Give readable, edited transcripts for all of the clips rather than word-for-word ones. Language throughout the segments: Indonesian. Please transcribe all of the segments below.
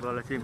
Astagfirullahaladzim.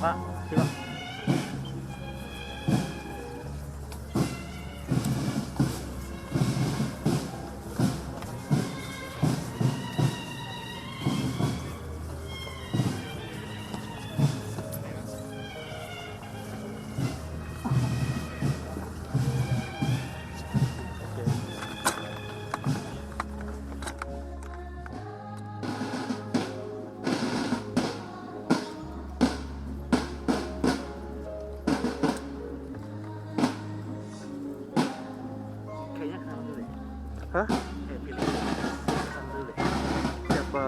Pak, simak. Kayaknya kenal dulu ya. Hah? Pilih kenal dulu ya. Siapa?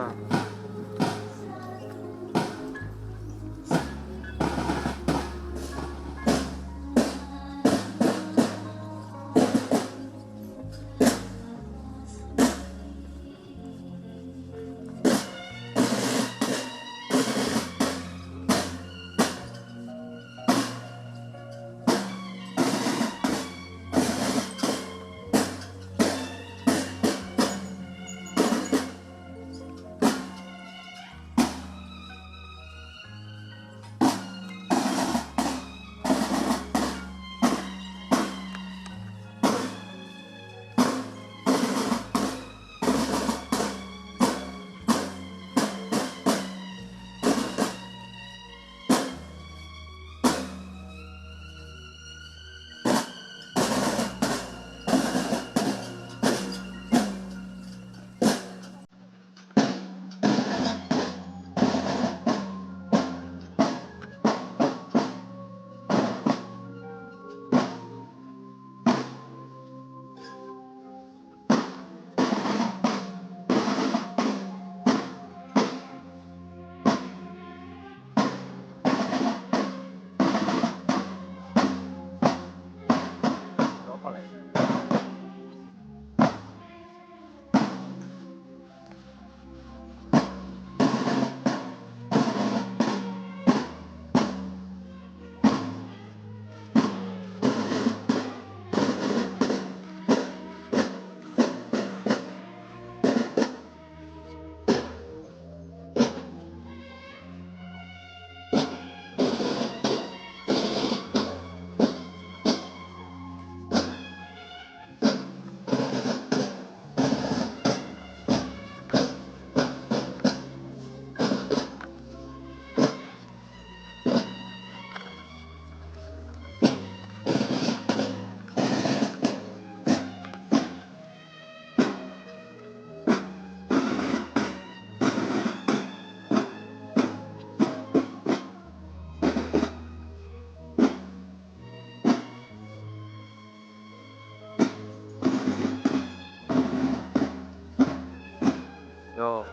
Yo.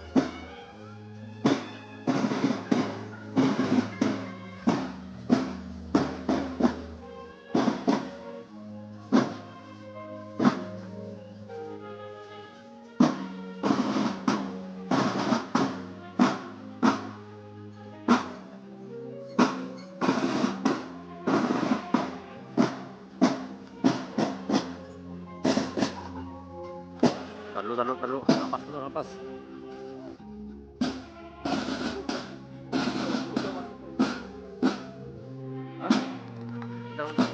Tahan dulu. Napas. Hah? Udah.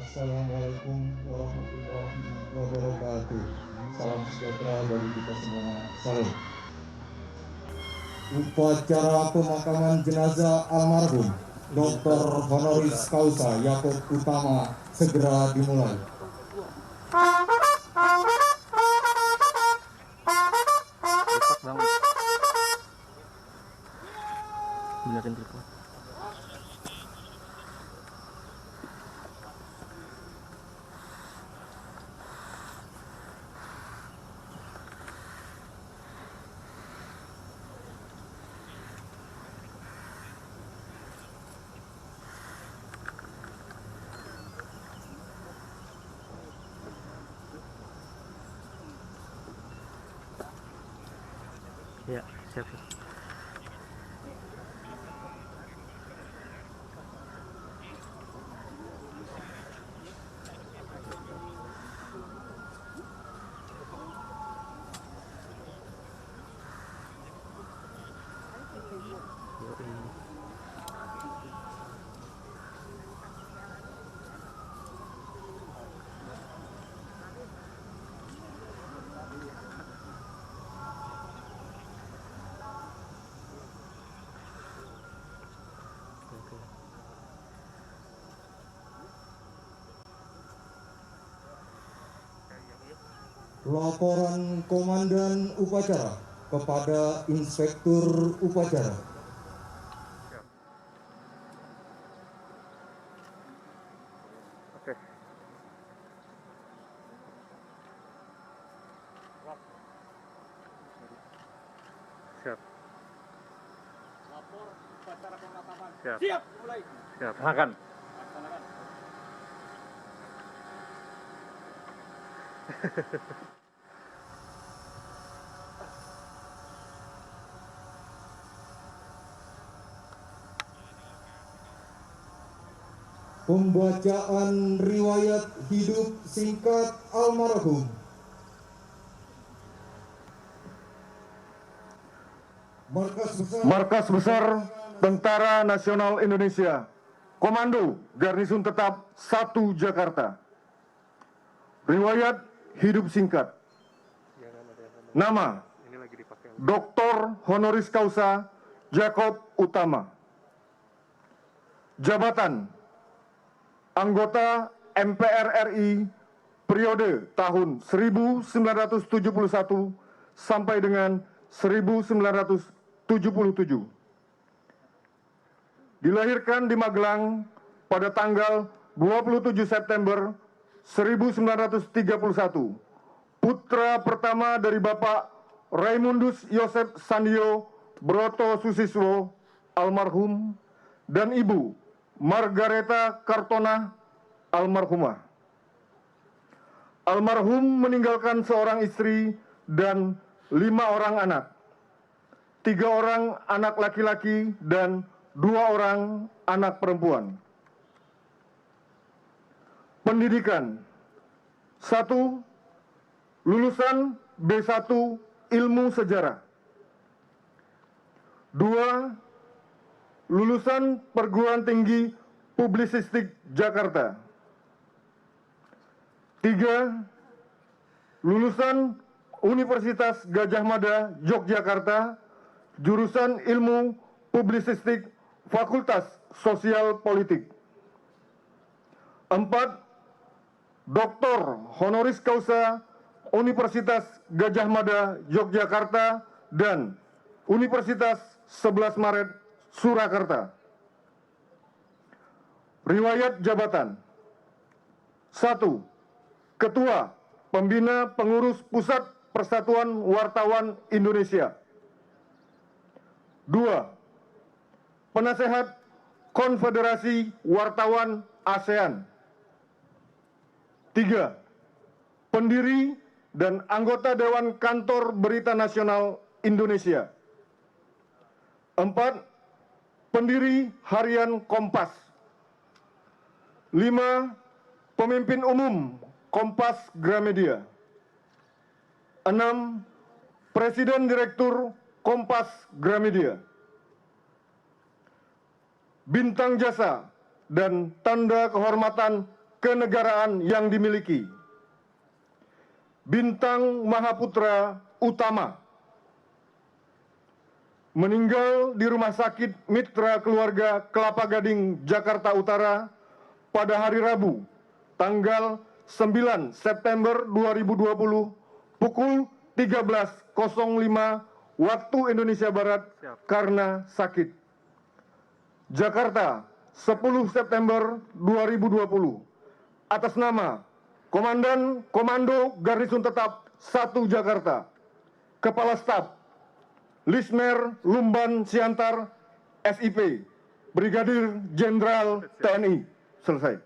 Assalamualaikum warahmatullahi wabarakatuh. Salam sejahtera bagi kita semua. Salam. Upacara pemakaman jenazah almarhum Dr. Honoris Causa Yakob Utama segera dimulai. cepat banget. Benerin telepon. Ya, siap. Laporan Komandan Upacara kepada Inspektur Upacara. Oke. Siap. Lapor upacara pemakaman. Siap. Siap, mulai. Siap. Makan. Laksanakan. Pembacaan riwayat hidup singkat almarhum. Markas Besar Tentara Nasional Indonesia, Komando Garnisun Tetap 1 Jakarta. Riwayat hidup singkat. Nama Ini lagi dipakai. Dr. Honoris Causa Yakob Utama. Jabatan anggota MPR RI periode tahun 1971 sampai dengan 1977. Dilahirkan di Magelang pada tanggal 27 September 1931. Putra pertama dari Bapak Raimundus Yosef Sandio Broto Susiswo almarhum dan Ibu Margareta Kartona almarhumah. Almarhum meninggalkan seorang istri dan 5 orang anak. 3 orang anak laki-laki dan 2 orang anak perempuan. Pendidikan 1. Lulusan B1 Ilmu Sejarah. 2. Lulusan Perguruan Tinggi Publisistik Jakarta. 3. Lulusan Universitas Gadjah Mada Yogyakarta, jurusan Ilmu Publisistik Fakultas Sosial Politik. 4. Dr. Honoris Causa Universitas Gadjah Mada Yogyakarta dan Universitas 11 Maret Surakarta. Riwayat jabatan. 1. Ketua Pembina Pengurus Pusat Persatuan Wartawan Indonesia. 2. Penasehat Konfederasi Wartawan ASEAN. 3. Pendiri dan anggota Dewan Kantor Berita Nasional Indonesia. 4. Pendiri Harian Kompas. 5. Pemimpin Umum Kompas Gramedia. 6. Presiden Direktur Kompas Gramedia. Bintang Jasa dan Tanda Kehormatan kenegaraan yang dimiliki. Bintang Mahaputra Utama meninggal di Rumah Sakit Mitra Keluarga Kelapa Gading, Jakarta Utara pada hari Rabu, tanggal 9 September 2020 pukul 13.05 waktu Indonesia Barat karena sakit. Jakarta, 10 September 2020. Atas nama Komandan Komando Garnisun Tetap 1 Jakarta, Kepala Staf Lismer Lumban Siantar, SIP, Brigadir Jenderal TNI. Selesai.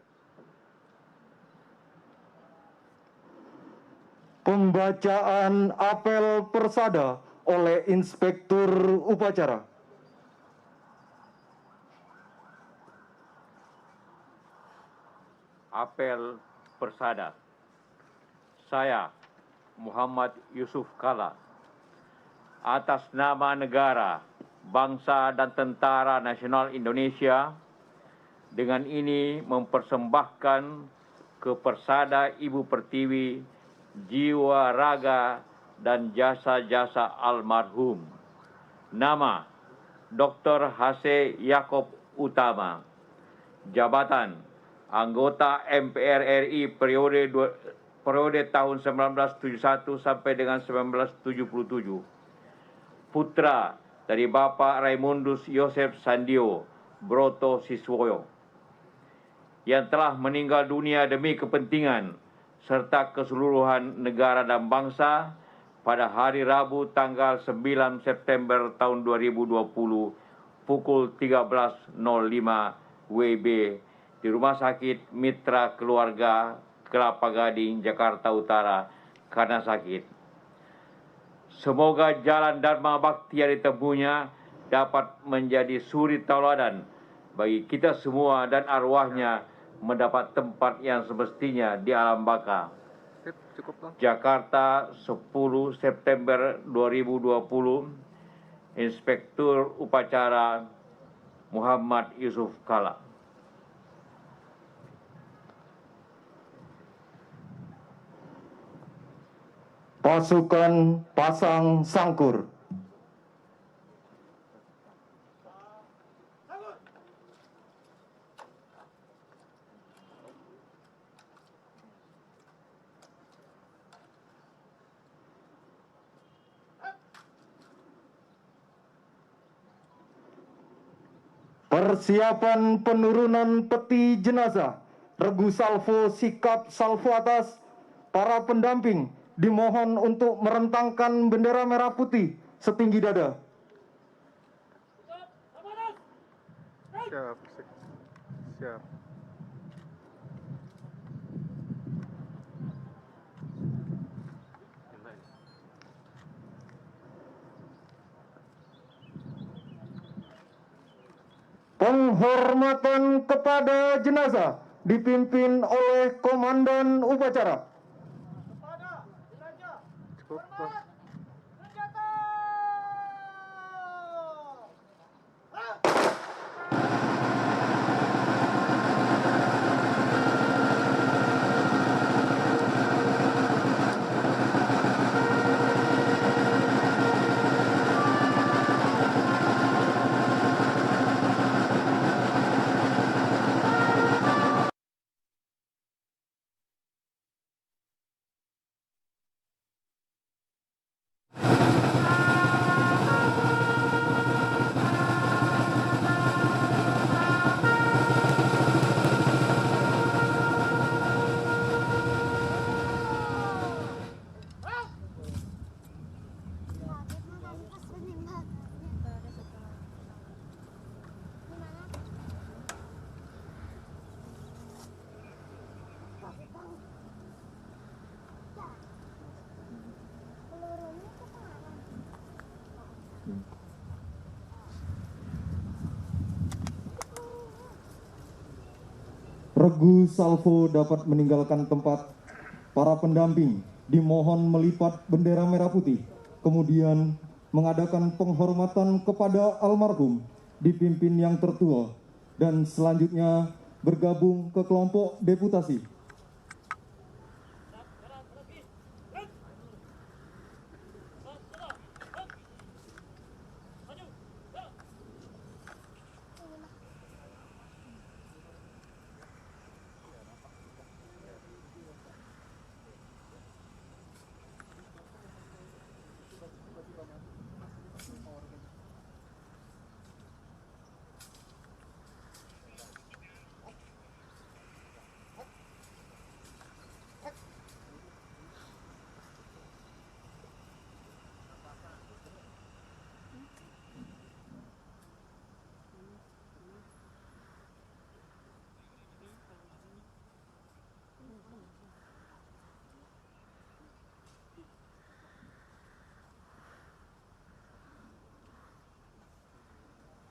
Pembacaan apel persada oleh Inspektur Upacara. Apel persada. Saya, Muhammad Yusuf Kalla, atas nama negara, bangsa dan Tentara Nasional Indonesia, dengan ini mempersembahkan ke Persada Ibu Pertiwi jiwa, raga, dan jasa-jasa almarhum. Nama, Dr. H.C. Yaakob Utama. Jabatan, anggota MPR RI periode tahun 1971 sampai dengan 1977. Putra dari Bapak Raimundus Yosef Sandio Broto Siswoyo, yang telah meninggal dunia demi kepentingan serta keseluruhan negara dan bangsa pada hari Rabu tanggal 9 September tahun 2020 pukul 13.05 WIB di Rumah Sakit Mitra Keluarga Kelapa Gading, Jakarta Utara karena sakit. Semoga jalan Dharma Bakti yang ditempuhnya dapat menjadi suri tauladan bagi kita semua dan arwahnya mendapat tempat yang semestinya di alam baka. Cukup, Bang. Jakarta, 10 September 2020, Inspektur Upacara Muhammad Yusuf Kalla. Pasukan Pasang Sangkur. Persiapan penurunan peti jenazah, regu salvo sikap salvo atas, para pendamping dimohon untuk merentangkan bendera merah putih setinggi dada. Siap. Siap. Penghormatan kepada jenazah dipimpin oleh Komandan Upacara. Cukup, Bang. Regu salvo dapat meninggalkan tempat. Para pendamping dimohon melipat bendera merah putih, kemudian mengadakan penghormatan kepada almarhum dipimpin yang tertua, dan selanjutnya bergabung ke kelompok deputasi.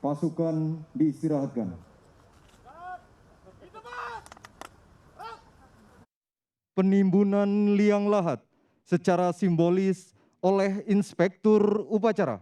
Pasukan diistirahatkan. Penimbunan liang lahat secara simbolis oleh Inspektur Upacara.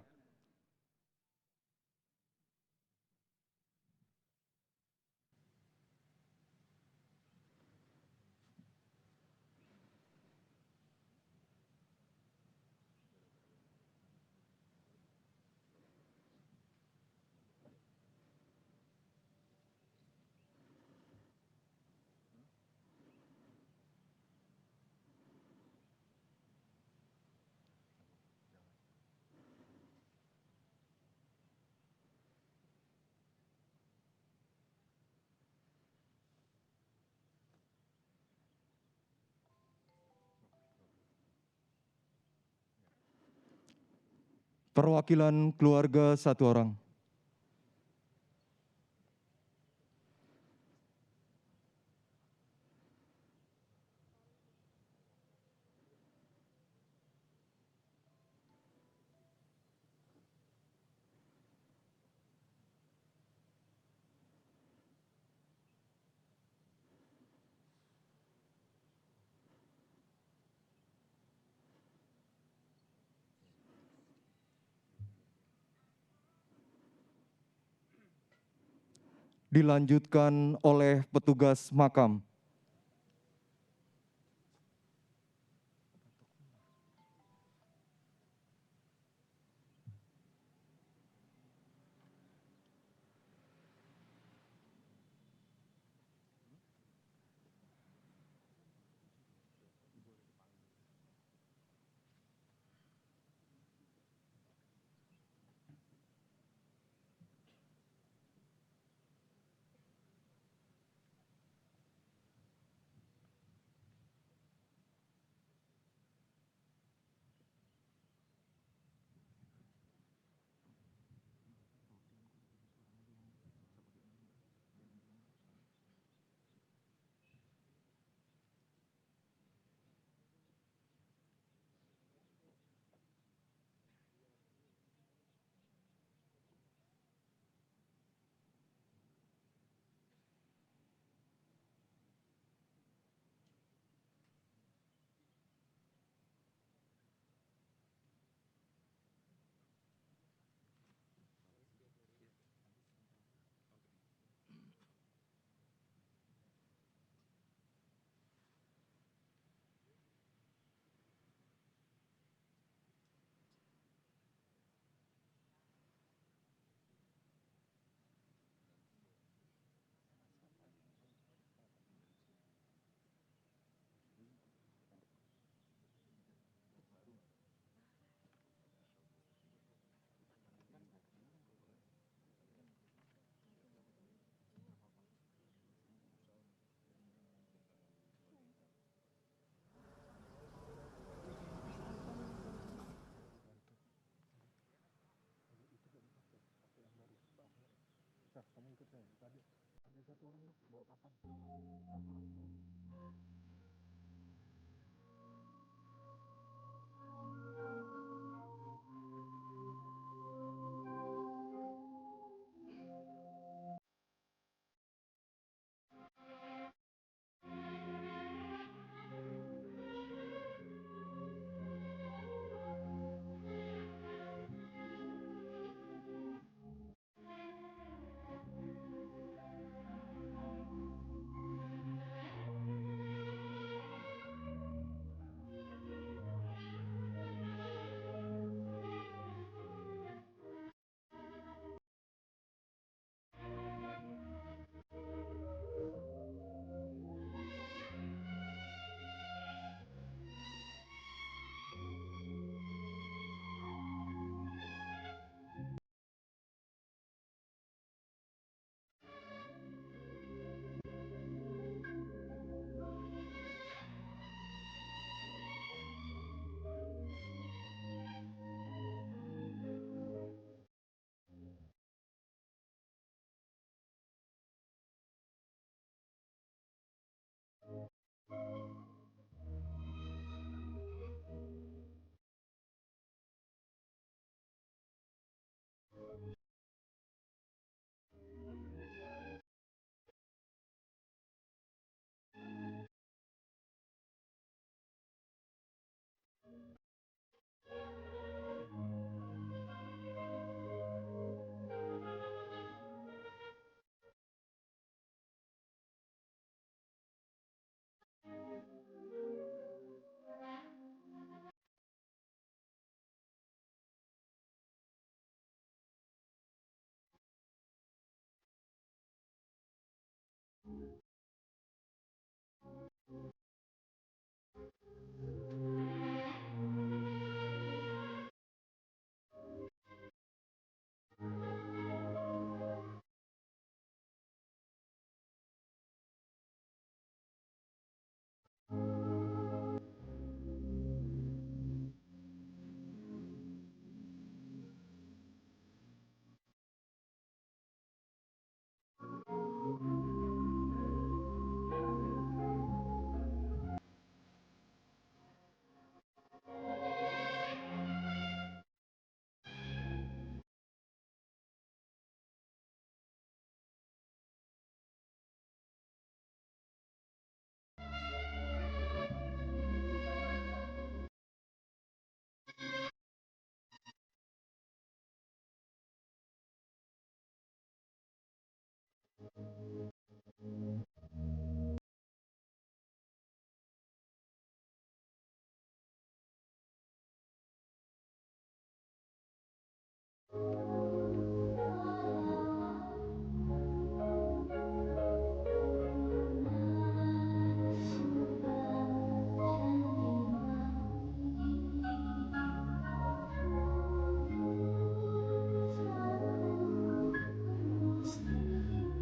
Perwakilan keluarga satu orang. Dilanjutkan oleh petugas makam.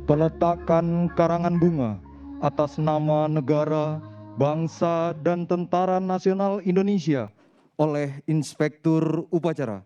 peletakan karangan bunga atas nama negara, bangsa, dan Tentara Nasional Indonesia oleh Inspektur Upacara.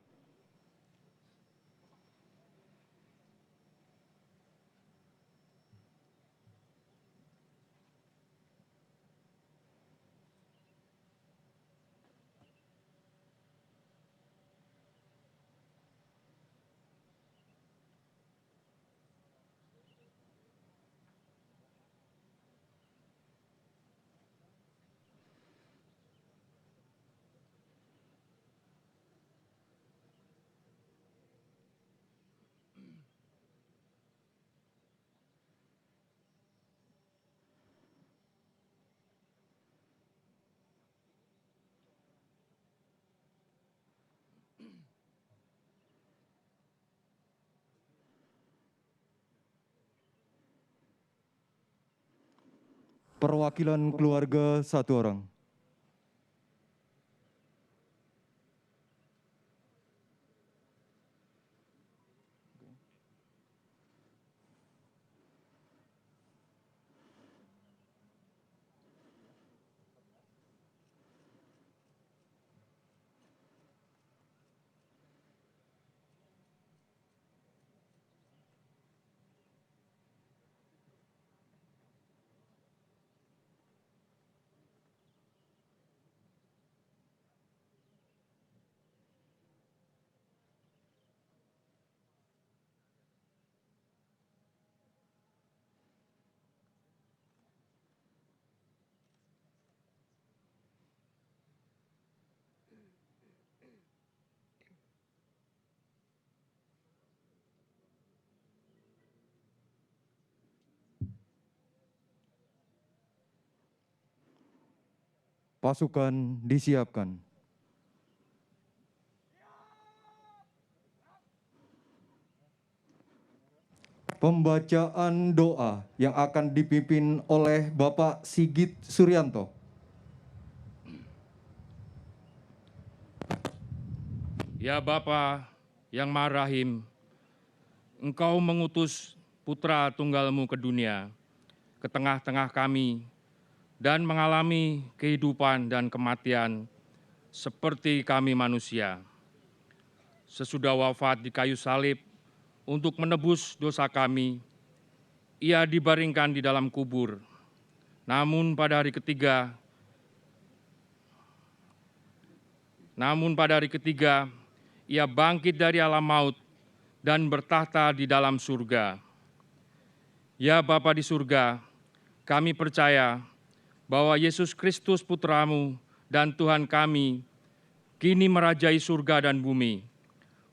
Perwakilan keluarga 1 orang. Pasukan disiapkan. Pembacaan doa yang akan dipimpin oleh Bapak Sigit Suryanto. Ya Bapa yang Maha Rahim, Engkau mengutus Putra Tunggalmu ke dunia, ke tengah-tengah kami, dan mengalami kehidupan dan kematian seperti kami manusia. Sesudah wafat di kayu salib untuk menebus dosa kami, Ia dibaringkan di dalam kubur. Namun pada hari ketiga, Ia bangkit dari alam maut dan bertahta di dalam surga. Ya Bapa di surga, kami percaya bahwa Yesus Kristus Putramu dan Tuhan kami kini merajai surga dan bumi,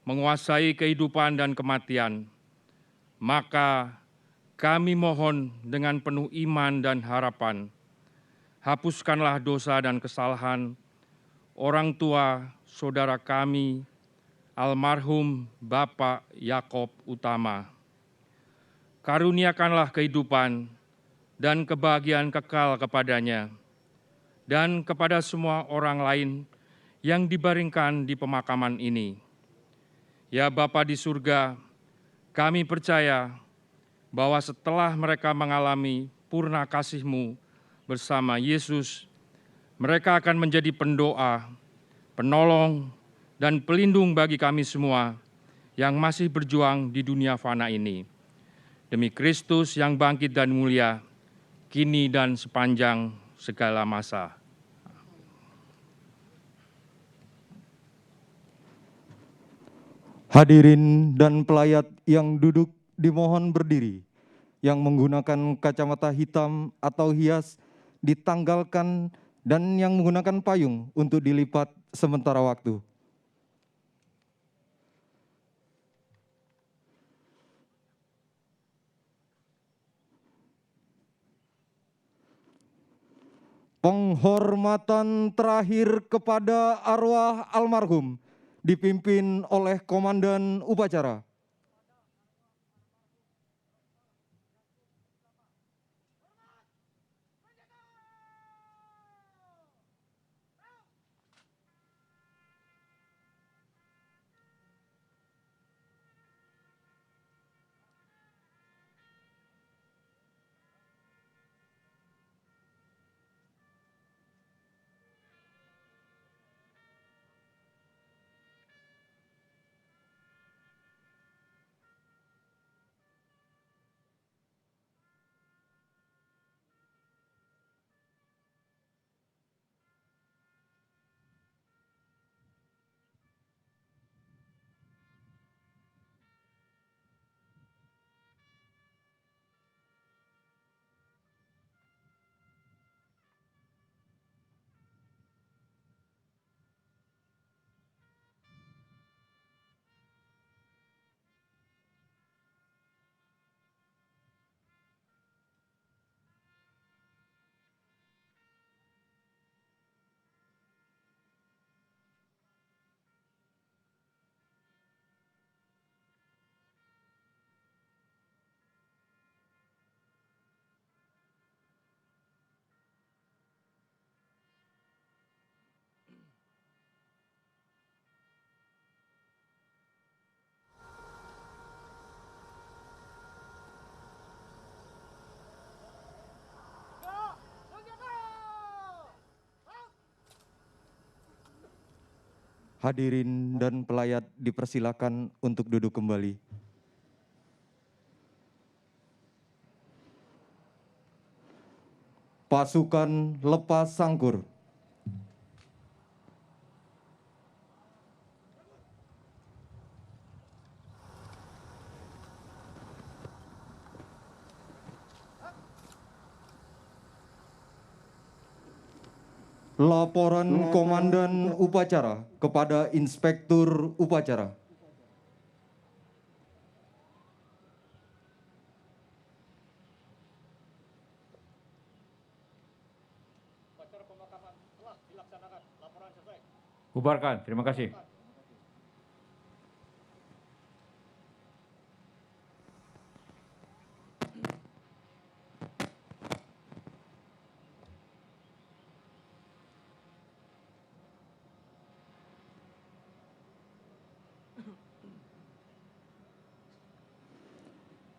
menguasai kehidupan dan kematian. Maka kami mohon dengan penuh iman dan harapan, hapuskanlah dosa dan kesalahan orang tua saudara kami, almarhum Bapak Yakob Utama. Karuniakanlah kehidupan dan kebahagiaan kekal kepadanya, dan kepada semua orang lain yang dibaringkan di pemakaman ini. Ya Bapa di surga, kami percaya bahwa setelah mereka mengalami purna kasih-Mu bersama Yesus, mereka akan menjadi pendoa, penolong, dan pelindung bagi kami semua yang masih berjuang di dunia fana ini. Demi Kristus yang bangkit dan mulia, kini dan sepanjang segala masa. Hadirin dan pelayat yang duduk dimohon berdiri, yang menggunakan kacamata hitam atau hias ditanggalkan, dan yang menggunakan payung untuk dilipat sementara waktu. Penghormatan terakhir kepada arwah almarhum dipimpin oleh Komandan Upacara. Hadirin dan pelayat dipersilakan untuk duduk kembali. Pasukan lepas sangkur. Laporan Komandan Upacara kepada Inspektur Upacara. Upacara pemakaman telah dilaksanakan. Laporan sesuai. Bubarkan, terima kasih.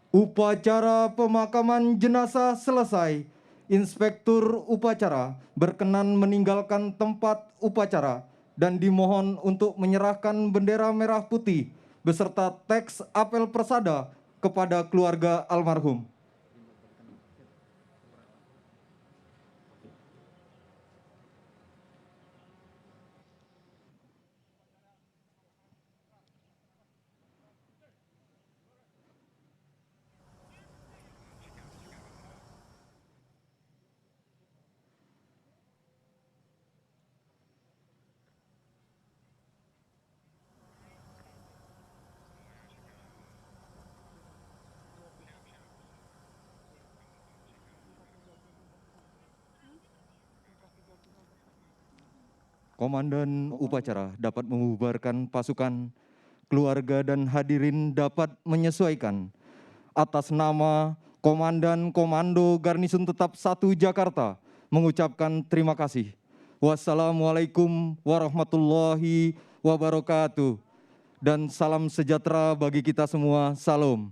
Upacara pemakaman jenazah selesai. Inspektur Upacara berkenan meninggalkan tempat upacara dan dimohon untuk menyerahkan bendera merah putih beserta teks apel persada kepada keluarga almarhum. Komandan upacara dapat membubarkan pasukan, keluarga dan hadirin dapat menyesuaikan. Atas nama Komandan Komando Garnisun Tetap 1 Jakarta mengucapkan terima kasih. Wassalamualaikum warahmatullahi wabarakatuh. Dan salam sejahtera bagi kita semua. Salam.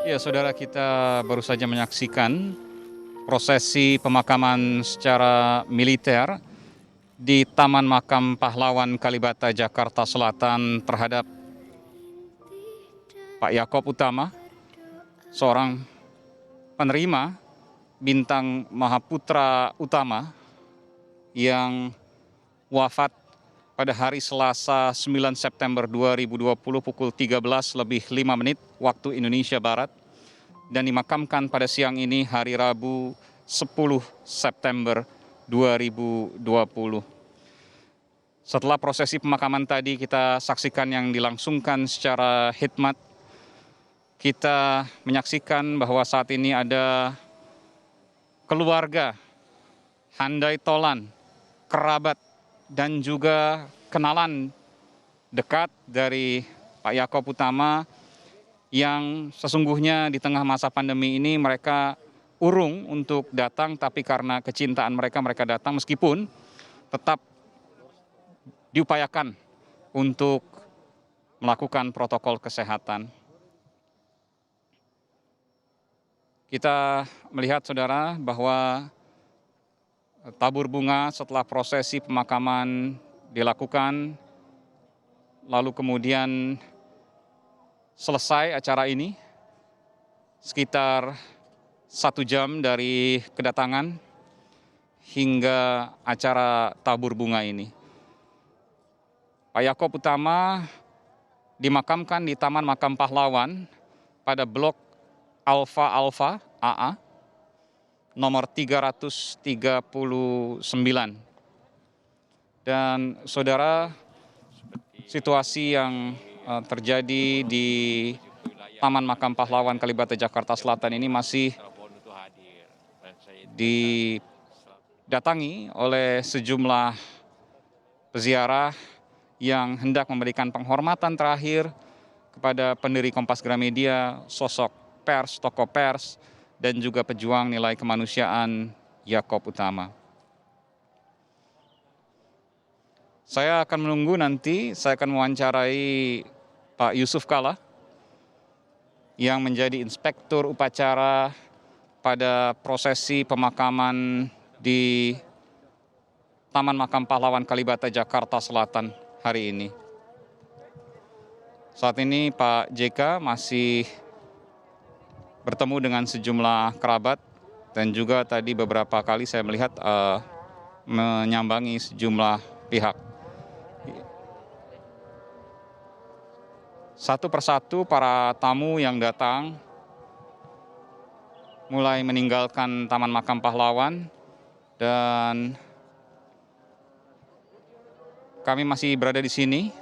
Ya, saudara, kita baru saja menyaksikan prosesi pemakaman secara militer di Taman Makam Pahlawan Kalibata, Jakarta Selatan terhadap Pak Yaakob Utama, seorang penerima Bintang Mahaputra Utama yang wafat pada hari Selasa 9 September 2020 pukul 13:05 waktu Indonesia Barat dan dimakamkan pada siang ini hari Rabu 10 September 2020. Setelah prosesi pemakaman tadi kita saksikan yang dilangsungkan secara khidmat, kita menyaksikan bahwa saat ini ada keluarga, handai tolan, kerabat, dan juga kenalan dekat dari Pak Yaakob Utama yang sesungguhnya di tengah masa pandemi ini mereka urung untuk datang, tapi karena kecintaan mereka datang meskipun tetap diupayakan untuk melakukan protokol kesehatan. Kita melihat, saudara, bahwa tabur bunga setelah prosesi pemakaman dilakukan, lalu kemudian selesai acara ini sekitar 1 jam dari kedatangan hingga acara tabur bunga ini. Pak Yaakob Utama dimakamkan di Taman Makam Pahlawan pada Blok Alfa AA nomor 339. Dan saudara, situasi yang terjadi di Taman Makam Pahlawan Kalibata, Jakarta Selatan ini masih didatangi oleh sejumlah peziarah yang hendak memberikan penghormatan terakhir kepada pendiri Kompas Gramedia, sosok pers, tokoh pers, dan juga pejuang nilai kemanusiaan Yaakob Utama. Saya akan menunggu nanti, saya akan mewawancarai Pak Yusuf Kalla yang menjadi inspektur upacara pada prosesi pemakaman di Taman Makam Pahlawan Kalibata, Jakarta Selatan hari ini. Saat ini Pak JK masih bertemu dengan sejumlah kerabat dan juga tadi beberapa kali saya melihat menyambangi sejumlah pihak. Satu persatu para tamu yang datang mulai meninggalkan Taman Makam Pahlawan dan kami masih berada di sini.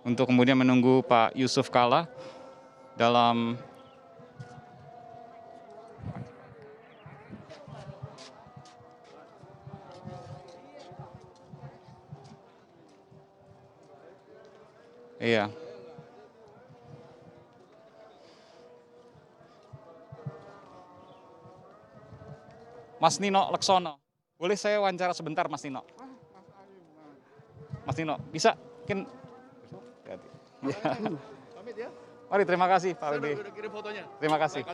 Untuk kemudian menunggu Pak Yusuf Kalla dalam Mas Nino Laksono. Boleh saya wawancara sebentar, Mas Nino? Mas Nino, bisa? Mungkin mari, terima kasih Pak Widi. Terima kasih.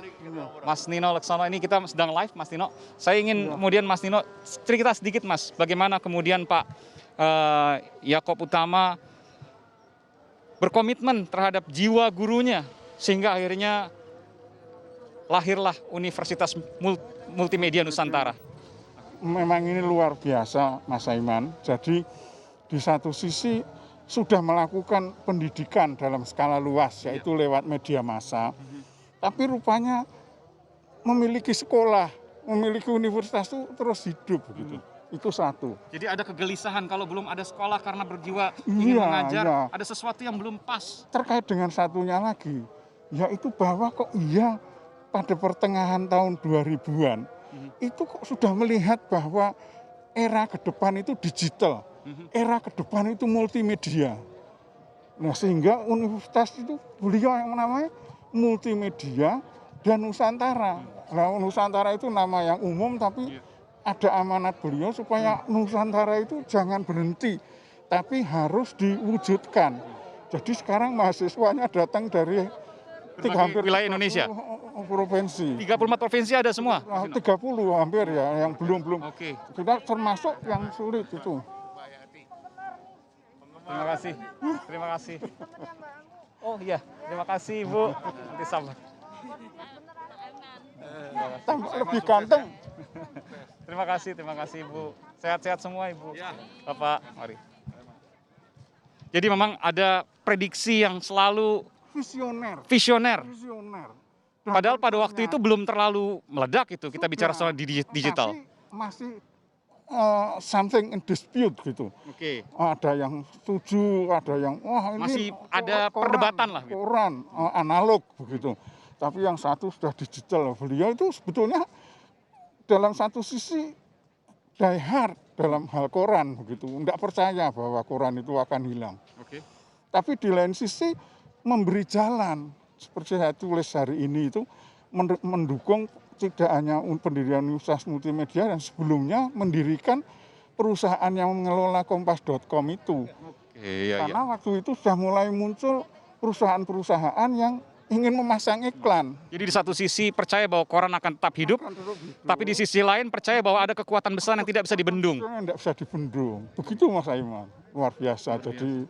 Mas Nino Laksono, ini kita sedang live, Mas Nino. Saya ingin kemudian Mas Nino cerita sedikit, Mas, bagaimana kemudian Pak Yaakob Utama berkomitmen terhadap jiwa gurunya, sehingga akhirnya lahirlah Universitas Multimedia Nusantara. Memang ini luar biasa, Mas Aiman. Jadi di satu sisi sudah melakukan pendidikan dalam skala luas, yaitu lewat media massa. Tapi rupanya memiliki sekolah, memiliki universitas itu terus hidup begitu. Itu satu. Jadi ada kegelisahan kalau belum ada sekolah karena berjiwa ingin mengajar, iya. ada sesuatu yang belum pas. Terkait dengan satunya lagi, yaitu bahwa kok iya pada pertengahan tahun 2000-an, itu kok sudah melihat bahwa era ke depan itu digital, era ke depan itu multimedia. Nah sehingga universitas itu beliau yang namanya Multimedia dan Nusantara. Nah, Nusantara itu nama yang umum tapi ada amanat beliau supaya Nusantara itu jangan berhenti, tapi harus diwujudkan. Jadi sekarang mahasiswanya datang dari hampir wilayah Indonesia. Provinsi. 34 provinsi ada semua. 30 hampir ya, yang belum. Oke. Kita termasuk yang sulit itu. Terima kasih. Terima kasih. Oh iya, terima kasih Ibu. Nanti sabar. Tambah lebih ganteng. Terima kasih Ibu. Sehat-sehat semua Ibu. Bapak, mari. Jadi memang ada prediksi yang selalu visioner. Padahal pada waktu itu belum terlalu meledak itu, kita bicara soal digital. Masih something in dispute gitu. Oke. Ada yang setuju, ada yang wah ini Masih ada perdebatan lah gitu. Koran analog begitu. Tapi yang satu sudah digital. Beliau itu sebetulnya dalam satu sisi die hard dalam hal koran begitu. Tidak percaya bahwa koran itu akan hilang. Oke. Tapi di lain sisi memberi jalan. Seperti saya tulis hari ini itu mendukung tidak hanya pendirian Universitas Multimedia dan sebelumnya mendirikan perusahaan yang mengelola kompas.com itu. Karena waktu itu sudah mulai muncul perusahaan-perusahaan yang ingin memasang iklan. Jadi di satu sisi percaya bahwa koran akan tetap hidup, tapi di sisi lain percaya bahwa ada kekuatan besar yang tidak bisa dibendung. Tidak bisa dibendung. Begitu Mas Aiman, luar biasa. Jadi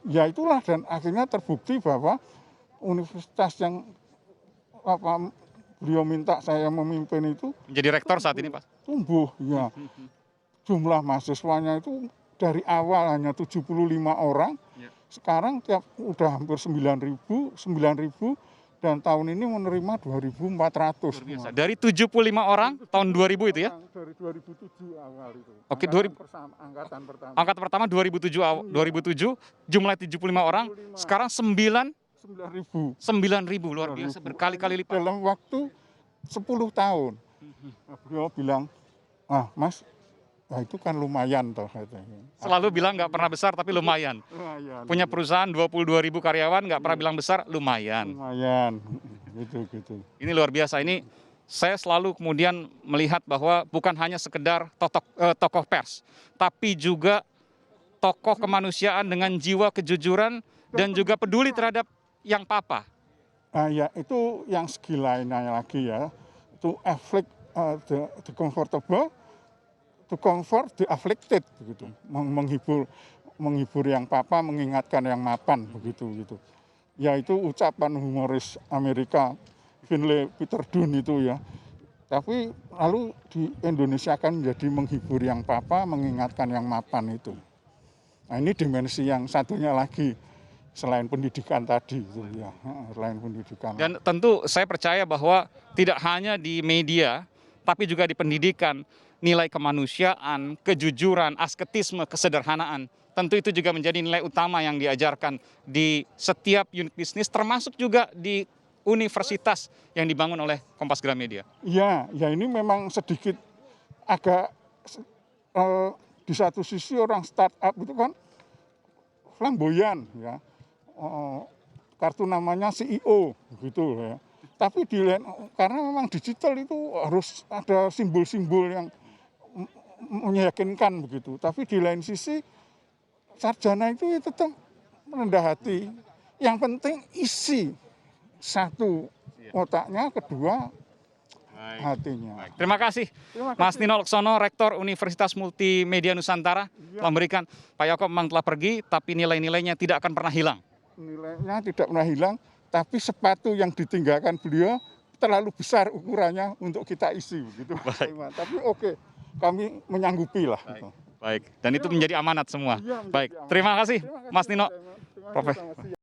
ya itulah, dan akhirnya terbukti bahwa universitas yang beliau minta saya memimpin itu Menjadi rektor saat ini Pak? Tumbuh, ya. Jumlah mahasiswanya itu dari awal hanya 75 orang, sekarang udah hampir 9.000, dan tahun ini menerima 2.400. Dari 75 orang tahun 2000 itu ya? Dari 2007 awal itu. Oke, angkatan pertama. Angkatan pertama 2007 jumlah 75 orang, sekarang 9.000 luar biasa, berkali-kali lipat. Dalam waktu 10 tahun. Beliau bilang, Mas, itu kan lumayan toh katanya. Selalu bilang nggak pernah besar tapi lumayan. Punya perusahaan 22.000 karyawan nggak pernah bilang besar, lumayan. Lumayan, gitu. Ini luar biasa. Ini saya selalu kemudian melihat bahwa bukan hanya sekedar tokoh pers, tapi juga tokoh kemanusiaan dengan jiwa kejujuran dan juga peduli terhadap yang papa. Ya itu yang segi lainnya lagi ya. To afflict the comfortable, to comfort the afflicted begitu. Menghibur yang papa, mengingatkan yang mapan begitu gitu. Yaitu ucapan humoris Amerika Finlay Peter Dunne itu ya. Tapi lalu di Indonesia kan menjadi menghibur yang papa, mengingatkan yang mapan itu. Nah ini dimensi yang satunya lagi selain pendidikan tadi itu ya, selain pendidikan. Dan tentu saya percaya bahwa tidak hanya di media, tapi juga di pendidikan, nilai kemanusiaan, kejujuran, asketisme, kesederhanaan, tentu itu juga menjadi nilai utama yang diajarkan di setiap unit bisnis, termasuk juga di universitas yang dibangun oleh Kompas Gramedia. Ya ini memang sedikit agak di satu sisi orang startup itu kan flamboyan ya. Kartu namanya CEO gitu ya. Tapi karena memang digital itu harus ada simbol-simbol yang meyakinkan begitu. Tapi di lain sisi sarjana itu tetap merendah hati. Yang penting isi, satu otaknya, kedua hatinya. Terima kasih, Mas Nino Laksono, Rektor Universitas Multimedia Nusantara, telah memberikan. Pak Yaakob memang telah pergi, tapi nilai-nilainya tidak akan pernah hilang. Nilainya tidak pernah hilang, tapi sepatu yang ditinggalkan beliau terlalu besar ukurannya untuk kita isi begitu. Tapi oke, kami menyanggupi lah. Baik, dan itu menjadi amanat semua. Iya, Baik, amanat. terima kasih, Mas Nino. Terima kasih, Prof. sama-sama.